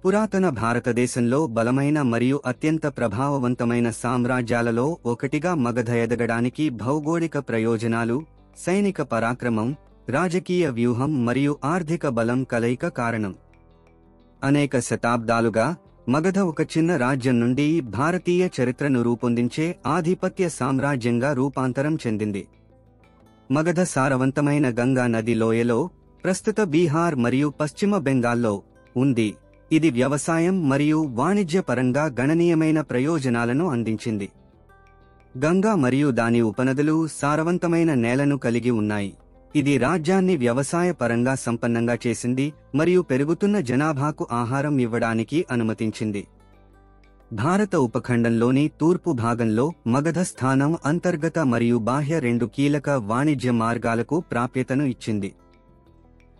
పురాతన భారతదేశంలో బలమైన మరియు అత్యంత ప్రభావవంతమైన సామ్రాజ్యాలలో ఒకటిగా మగధ ఎదగడానికి భౌగోళిక ప్రయోజనాలు, సైనిక పరాక్రమం, రాజకీయ వ్యూహం మరియు ఆర్థిక బలం కలయిక కారణం. అనేక శతాబ్దాలుగా మగధ ఒక చిన్న రాజ్యం నుండి భారతీయ చరిత్రను రూపొందించే ఆధిపత్య సామ్రాజ్యంగా రూపాంతరం చెందింది. మగధ సారవంతమైన గంగా నది లోయలో, ప్రస్తుత బీహార్ మరియు పశ్చిమ బెంగాల్లో ఉంది. ఇది వ్యవసాయం మరియు వాణిజ్య పరంగా గణనీయమైన ప్రయోజనాలను అందించింది. గంగా మరియు దాని ఉపనదులు సారవంతమైన నేలను కలిగి ఉన్నాయి. ఇది రాజ్యాన్ని వ్యవసాయ పరంగా సంపన్నంగా చేసింది మరియు పెరుగుతున్న జనాభాకు ఆహారం ఇవ్వడానికి అనుమతించింది. భారత ఉపఖండంలోని తూర్పు భాగంలో మగధ స్థానం అంతర్గత మరియు బాహ్య రెండు కీలక వాణిజ్య మార్గాలకు ప్రాప్యతను ఇచ్చింది.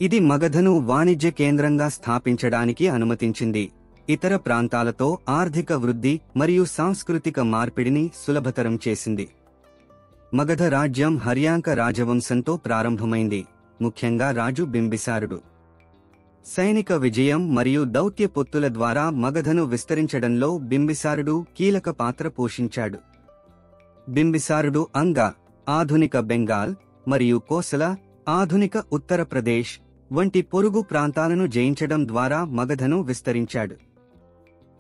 ఇది మగధను వాణిజ్య కేంద్రంగా స్థాపించడానికి అనుమతించింది. ఇతర ప్రాంతాలతో ఆర్థిక వృద్ధి మరియు సాంస్కృతిక మార్పిడిని సులభతరం చేసింది. మగధ రాజ్యం హర్యాంక రాజవంశంతో ప్రారంభమైంది, ముఖ్యంగా రాజు బింబిసారుడు. సైనిక విజయం మరియు దౌత్య పొత్తుల ద్వారా మగధను విస్తరించడంలో బింబిసారుడు కీలక పాత్ర పోషించాడు. బింబిసారుడు అంగ, ఆధునిక బెంగాల్, మరియు కోసల, ఆధునిక ఉత్తరప్రదేశ్ వంటి పొరుగు ప్రాంతాలను జయించడం ద్వారా మగధను విస్తరించాడు.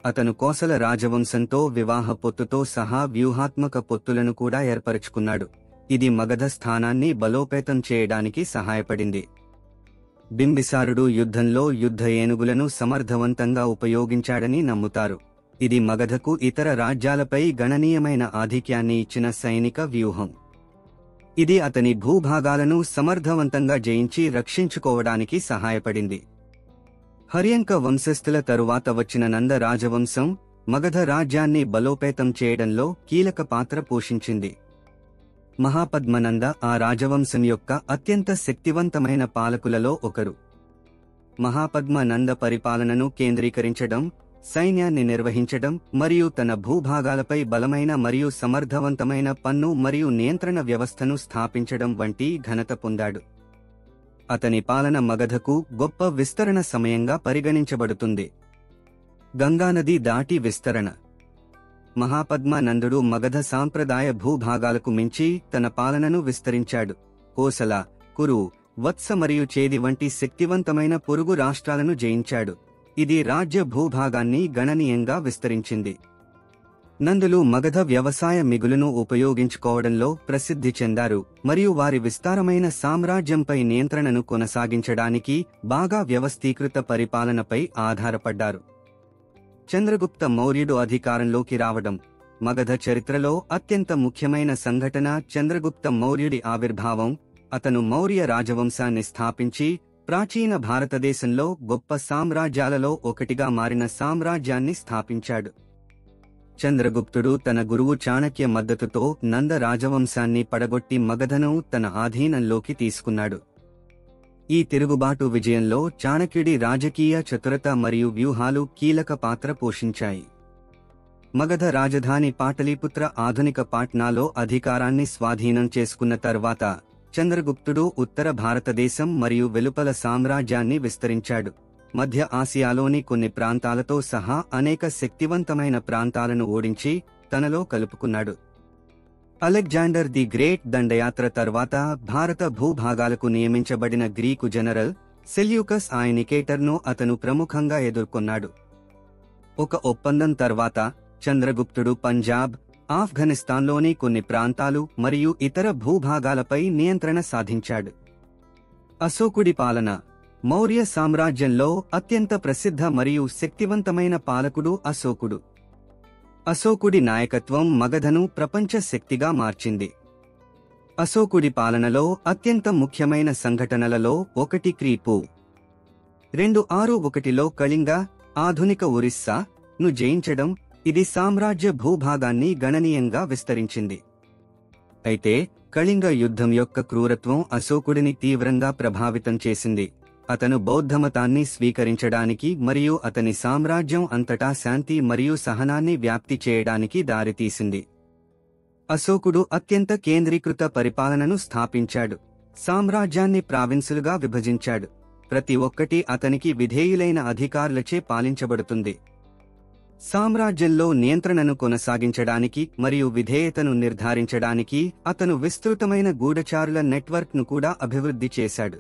అతను కోసల రాజవంశంతో వివాహ పొత్తుతో సహా వ్యూహాత్మక పొత్తులను కూడా ఏర్పరచుకున్నాడు. ఇది మగధ స్థానాన్ని బలోపేతం చేయడానికి సహాయపడింది. బింబిసారుడు యుద్ధంలో యుద్ధ ఏనుగులను సమర్థవంతంగా ఉపయోగించాడని నమ్ముతారు. ఇది మగధకు ఇతర రాజ్యాలపై గణనీయమైన ఆధిక్యాన్ని ఇచ్చిన సైనిక వ్యూహం. ఇది అతని భూభాగాలను సమర్థవంతంగా జయించి రక్షించుకోవడానికి సహాయపడింది. హర్యంక వంశస్థుల తరువాత వచ్చిన నంద రాజవంశం మగధ రాజ్యాన్ని బలోపేతం చేయడంలో కీలక పాత్ర పోషించింది. మహాపద్మనంద ఆ రాజవంశం యొక్క అత్యంత శక్తివంతమైన పాలకులలో ఒకరు. మహాపద్మనంద పరిపాలనను కేంద్రీకరించడం, సైన్యాన్ని నిర్వహించడం మరియు తన భూభాగాలపై బలమైన మరియు సమర్థవంతమైన పన్ను మరియు నియంత్రణ వ్యవస్థను స్థాపించడం వంటి ఘనత పొందాడు. అతని పాలన మగధకు గొప్ప విస్తరణ సమయంగా పరిగణించబడుతుంది. గంగానది దాటి విస్తరణ. మహాపద్మనందుడు మగధ సాంప్రదాయ భూభాగాలకు మించి తన పాలనను విస్తరించాడు. కోసల, కురు, వత్స మరియు చేది వంటి శక్తివంతమైన పొరుగు రాష్ట్రాలను జయించాడు. ఇది రాజ్య భూభాగాన్ని గణనీయంగా విస్తరించింది. నందులు మగధ వ్యవసాయ మిగులును ఉపయోగించుకోవడంలో ప్రసిద్ధి చెందారు మరియు వారి విస్తారమైన సామ్రాజ్యంపై నియంత్రణను కొనసాగించడానికి బాగా వ్యవస్థీకృత పరిపాలనపై ఆధారపడ్డారు. చంద్రగుప్త మౌర్యుడు అధికారంలోకి రావడం. మగధ చరిత్రలో అత్యంత ముఖ్యమైన సంఘటన చంద్రగుప్త మౌర్యుడి ఆవిర్భావం. అతను మౌర్య రాజవంశాన్ని స్థాపించి ప్రాచీన భారతదేశంలో గొప్ప సామ్రాజ్యాలలో ఒకటిగా మారిన సామ్రాజ్యాన్ని స్థాపించాడు. చంద్రగుప్తుడు తన గురువు చాణక్య మద్దతుతో నంద రాజవంశాన్ని పడగొట్టి మగధను తన ఆధీనంలోకి తీసుకున్నాడు. ఈ తిరుగుబాటు విజయంలో చాణక్యుడి రాజకీయ చతురత మరియు వ్యూహాలు కీలక పాత్ర పోషించాయి. మగధ రాజధాని పాటలీపుత్ర ఆధునిక పాట్నాలో అధికారాన్ని స్వాధీనం చేసుకున్న తర్వాత చంద్రగుప్తుడు ఉత్తర భారతదేశం మరియు వెలుపల సామ్రాజ్యాన్ని విస్తరించాడు. మధ్య ఆసియాలోని కొన్ని ప్రాంతాలతో సహా అనేక శక్తివంతమైన ప్రాంతాలను ఓడించి తనలో కలుపుకున్నాడు. అలెగ్జాండర్ ది గ్రేట్ దండయాత్ర తర్వాత భారత భూభాగాలకు నియమించబడిన గ్రీకు జనరల్ సెల్యూకస్ ఐనికేటర్ను అతను ప్రముఖంగా ఎదుర్కొన్నాడు. ఒక ఒప్పందం తర్వాత చంద్రగుప్తుడు పంజాబ్, ఆఫ్ఘనిస్తాన్లోని కొన్ని ప్రాంతాలు మరియు ఇతర భూభాగాలపై నియంత్రణ సాధించాడు. అశోకుడి పాలన. మౌర్య సామ్రాజ్యంలో అత్యంత ప్రసిద్ధ మరియు శక్తివంతమైన పాలకుడు అశోకుడు. అశోకుడి నాయకత్వం మగధను ప్రపంచ శక్తిగా మార్చింది. అశోకుడి పాలనలో అత్యంత ముఖ్యమైన సంఘటనలలో ఒకటి క్రీపు 261లో కళింగ, ఆధునిక ఒరిస్సా ను జయించడం. ఇది సామ్రాజ్య భూభాగాన్ని గణనీయంగా విస్తరించింది. అయితే కళింగ యుద్ధం యొక్క క్రూరత్వం అశోకుడిని తీవ్రంగా ప్రభావితం చేసింది. అతను బౌద్ధమతాన్ని స్వీకరించడానికి మరియు అతని సామ్రాజ్యం అంతటా శాంతి మరియు సహనాన్ని వ్యాప్తి చేయడానికి దారితీసింది. అశోకుడు అత్యంత కేంద్రీకృత పరిపాలనను స్థాపించాడు. సామ్రాజ్యాన్ని ప్రావిన్సులుగా విభజించాడు. ప్రతి ఒక్కటి అతనికి విధేయులైన అధికారులచే పాలించబడుతుంది. సామ్రాజ్యంలో నియంత్రణను కొనసాగించడానికి మరియు విధేయతను నిర్ధారించడానికి అతను విస్తృతమైన గూఢచారుల నెట్వర్క్ను కూడా అభివృద్ధి చేశాడు.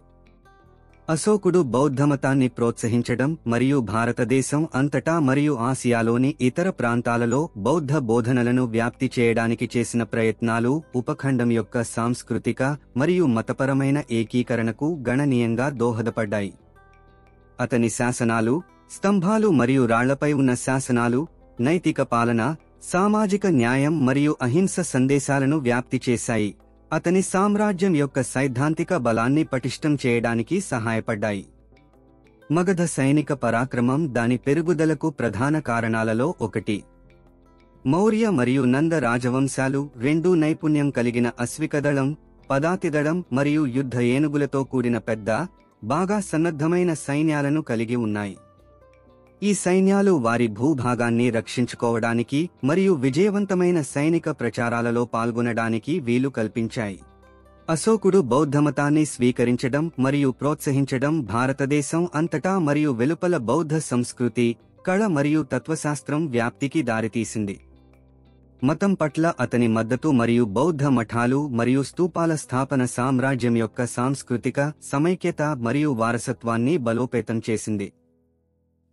అశోకుడు బౌద్ధమతాన్ని ప్రోత్సహించడం మరియు భారతదేశం అంతటా మరియు ఆసియాలోని ఇతర ప్రాంతాలలో బౌద్ధ బోధనలను వ్యాప్తి చేయడానికి చేసిన ప్రయత్నాలు ఉపఖండం యొక్క సాంస్కృతిక మరియు మతపరమైన ఏకీకరణకు గణనీయంగా దోహదపడ్డాయి. అతని శాసనాలు, స్తంభాలు మరియు రాళ్లపై ఉన్న శాసనాలు నైతిక పాలన, సామాజిక న్యాయం మరియు అహింస సందేశాలను వ్యాప్తి చేశాయి. అతని సామ్రాజ్యం యొక్క సైద్ధాంతిక బలాన్ని పటిష్టం చేయడానికి సహాయపడ్డాయి. మగధ సైనిక పరాక్రమం దాని పెరుగుదలకు ప్రధాన కారణాలలో ఒకటి. మౌర్య మరియు నంద రాజవంశాలు రెండూ నైపుణ్యం కలిగిన అశ్వికదళం, పదాతిదళం మరియు యుద్ధ ఏనుగులతో కూడిన పెద్ద, బాగా సన్నద్ధమైన సైన్యాలను కలిగి ఉన్నాయి. ఈ సైన్యాలు వారి భూభాగాన్ని రక్షించుకోవడానికి మరియు విజయవంతమైన సైనిక ప్రచారాలలో పాల్గొనడానికి వీలు కల్పించాయి. అశోకుడు బౌద్ధమతాన్ని స్వీకరించడం మరియు ప్రోత్సహించడం భారతదేశం అంతటా మరియు వెలుపల బౌద్ధ సంస్కృతి, కళ మరియు తత్వశాస్త్రం వ్యాప్తికి దారితీసింది. మతం పట్ల అతని మద్దతు మరియు బౌద్ధ మఠాలు మరియు స్తూపాల స్థాపన సామ్రాజ్యం యొక్క సాంస్కృతిక సమైక్యత మరియు వారసత్వాన్ని బలోపేతం చేసింది.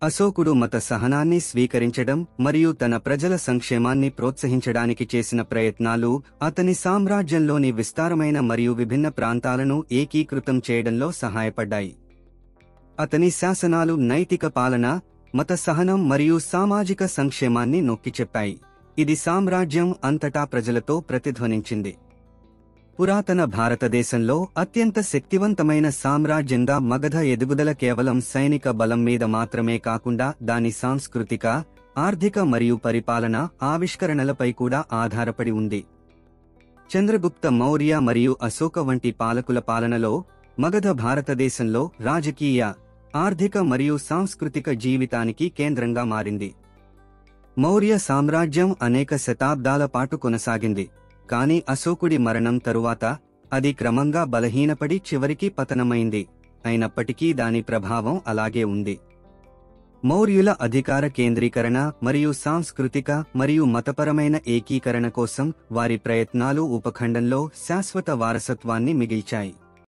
అశోకుడు మత సహనాన్ని స్వీకరించడం మరియు తన ప్రజల సంక్షేమాన్ని ప్రోత్సహించడానికి చేసిన ప్రయత్నాలు అతని సామ్రాజ్యంలోని విస్తారమైన మరియు విభిన్న ప్రాంతాలను ఏకీకృతం చేయడంలో సహాయపడ్డాయి. అతని శాసనాలు నైతిక పాలన, మత సహనం మరియు సామాజిక సంక్షేమాన్ని నొక్కిచెప్పాయి. ఇది సామ్రాజ్యం అంతటా ప్రజలతో ప్రతిధ్వనించింది. పురాతన భారతదేశంలో అత్యంత శక్తివంతమైన సామ్రాజ్యంగా మగధ ఎదుగుదల కేవలం సైనిక బలం మీద మాత్రమే కాకుండా దాని సాంస్కృతిక, ఆర్థిక మరియు పరిపాలన ఆవిష్కరణలపై కూడా ఆధారపడి ఉంది. చంద్రగుప్త మౌర్య మరియు అశోక వంటి పాలకుల పాలనలో మగధ భారతదేశంలో రాజకీయ, ఆర్థిక మరియు సాంస్కృతిక జీవితానికి కేంద్రంగా మారింది. మౌర్య సామ్రాజ్యం అనేక శతాబ్దాల పాటు కొనసాగింది, కానీ అశోకుడి మరణం తరువాత అది క్రమంగా బలహీనపడి చివరికి పతనమైంది. అయినప్పటికీ దాని ప్రభావం అలాగే ఉంది. మౌర్యుల అధికార కేంద్రీకరణ మరియు సాంస్కృతిక మరియు మతపరమైన ఏకీకరణ కోసం వారి ప్రయత్నాలు ఉపఖండంలో శాశ్వత వారసత్వాన్ని మిగిల్చాయి.